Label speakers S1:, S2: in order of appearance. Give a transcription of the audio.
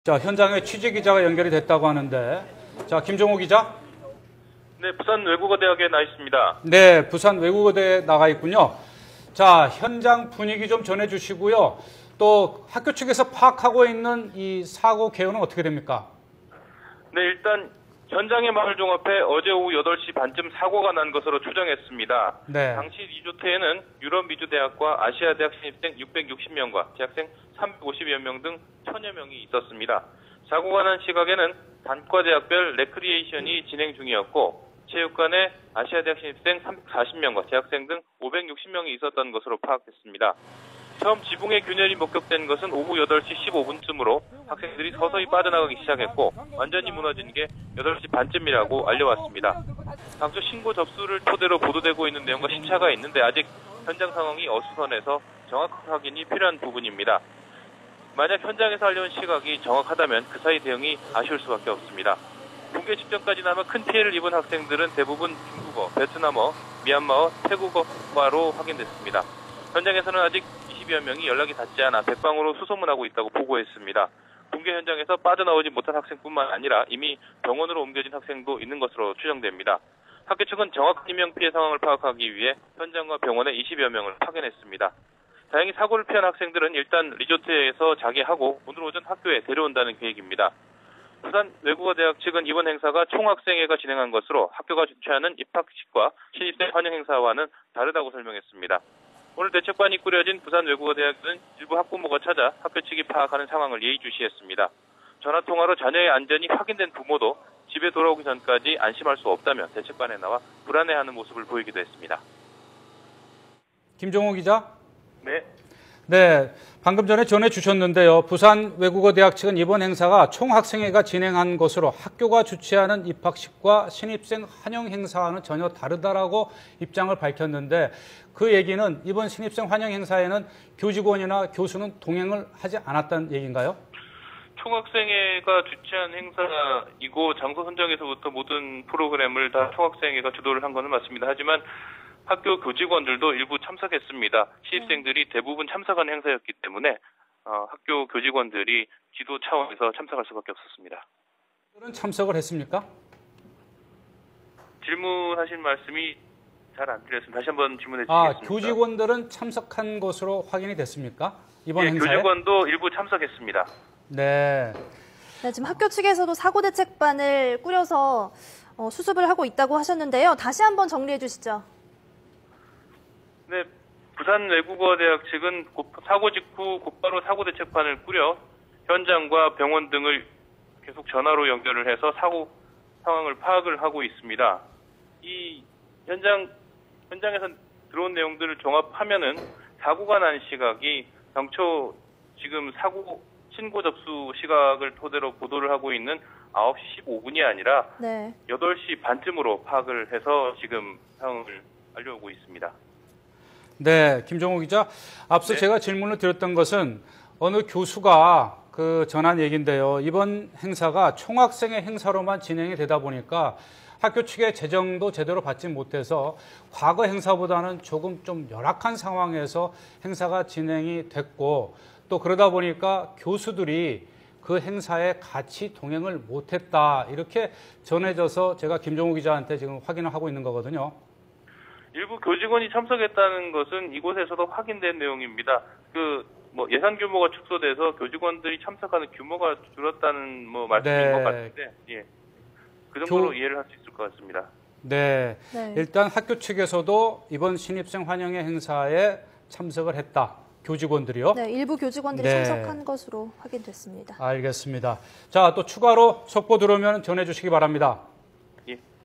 S1: 자, 현장에 취재 기자가 연결이 됐다고 하는데, 자, 김종호 기자.
S2: 네, 부산 외국어대학에 나 있습니다.
S1: 네, 부산 외국어대에 나가 있군요. 자, 현장 분위기 좀 전해주시고요. 또 학교 측에서 파악하고 있는 이 사고 개요는 어떻게 됩니까?
S2: 네, 일단 현장의 말을 종합해 어제 오후 8시 반쯤 사고가 난 것으로 추정했습니다.
S1: 네.
S2: 당시 리조트에는 유럽미주대학과 아시아대학 신입생 660명과 재학생 350여 명 등 1000여 명이 있었습니다. 사고가 난 시각에는 단과대학별 레크리에이션이 진행 중이었고 체육관에 아시아대학 신입생 340명과 재학생 등 560명이 있었던 것으로 파악됐습니다. 처음 지붕의 균열이 목격된 것은 오후 8시 15분쯤으로 학생들이 서서히 빠져나가기 시작했고 완전히 무너진 게 8시 반쯤이라고 알려왔습니다. 당초 신고 접수를 토대로 보도되고 있는 내용과 시차가 있는데 아직 현장 상황이 어수선해서 정확한 확인이 필요한 부분입니다. 만약 현장에서 알려온 시각이 정확하다면 그 사이 대응이 아쉬울 수밖에 없습니다. 붕괴 직전까지나마 큰 피해를 입은 학생들은 대부분 중국어, 베트남어, 미얀마어, 태국어과로 확인됐습니다. 현장에서는 아직 20여 명이 연락이 닿지 않아 백방으로 수소문하고 있다고 보고했습니다. 붕괴 현장에서 빠져나오지 못한 학생뿐만 아니라 이미 병원으로 옮겨진 학생도 있는 것으로 추정됩니다. 학교 측은 정확한 인명피해 상황을 파악하기 위해 현장과 병원에 20여 명을 파견했습니다. 다행히 사고를 피한 학생들은 일단 리조트에서 자기하고 오늘 오전 학교에 데려온다는 계획입니다. 부산 외국어대학 측은 이번 행사가 총학생회가 진행한 것으로 학교가 주최하는 입학식과 신입생 환영 행사와는 다르다고 설명했습니다. 오늘 대책반이 꾸려진 부산 외국어대학은 일부 학부모가 찾아 학교 측이 파악하는 상황을 예의주시했습니다. 전화통화로 자녀의 안전이 확인된 부모도 집에 돌아오기 전까지 안심할 수 없다며 대책반에 나와 불안해하는 모습을 보이기도 했습니다.
S1: 김종호 기자.
S2: 네.
S1: 네, 방금 전에 전해주셨는데요. 부산 외국어대학 측은 이번 행사가 총학생회가 진행한 것으로 학교가 주최하는 입학식과 신입생 환영 행사와는 전혀 다르다라고 입장을 밝혔는데 그 얘기는 이번 신입생 환영 행사에는 교직원이나 교수는 동행을 하지 않았다는 얘기인가요?
S2: 총학생회가 주최한 행사이고 장소 선정에서부터 모든 프로그램을 다 총학생회가 주도를 한 것은 맞습니다. 하지만 학교 교직원들도 일부 참석했습니다. 신입생들이 대부분 참석한 행사였기 때문에 학교 교직원들이 지도 차원에서 참석할 수밖에 없었습니다.
S1: 그런 참석을 했습니까?
S2: 질문하신 말씀이 잘 안 들렸습니다. 다시 한번 질문해 주시겠습니까?
S1: 교직원들은 참석한 것으로 확인이 됐습니까? 이번 행사에?
S2: 교직원도 일부 참석했습니다.
S1: 네.
S3: 네, 지금 학교 측에서도 사고대책반을 꾸려서 수습을 하고 있다고 하셨는데요. 다시 한번 정리해 주시죠.
S2: 네, 부산 외국어대학 측은 사고 직후 곧바로 사고대책반을 꾸려 현장과 병원 등을 계속 전화로 연결을 해서 사고 상황을 파악을 하고 있습니다. 이 현장에서 들어온 내용들을 종합하면은 사고가 난 시각이 당초 지금 사고 신고 접수 시각을 토대로 보도를 하고 있는 9시 15분이 아니라
S3: 네.
S2: 8시 반쯤으로 파악을 해서 지금 상황을 알려오고 있습니다.
S1: 네, 김종호 기자. 앞서
S2: 네.
S1: 제가 질문을 드렸던 것은 어느 교수가 전한 얘기인데요. 이번 행사가 총학생회 행사로만 진행이 되다 보니까 학교 측의 재정도 제대로 받지 못해서 과거 행사보다는 조금 좀 열악한 상황에서 행사가 진행이 됐고 또 그러다 보니까 교수들이 그 행사에 같이 동행을 못했다. 이렇게 전해져서 제가 김종호 기자한테 지금 확인을 하고 있는 거거든요.
S2: 일부 교직원이 참석했다는 것은 이곳에서도 확인된 내용입니다. 예산 규모가 축소돼서 교직원들이 참석하는 규모가 줄었다는 말씀인
S1: 네.
S2: 것 같은데, 예. 그 정도로 이해를 할 수 있을 것 같습니다.
S1: 네.
S3: 네.
S1: 일단 학교 측에서도 이번 신입생 환영회 행사에 참석을 했다. 교직원들이요?
S3: 네, 일부 교직원들이
S1: 네.
S3: 참석한 것으로 확인됐습니다.
S1: 알겠습니다. 자, 또 추가로 속보 들어오면 전해주시기 바랍니다.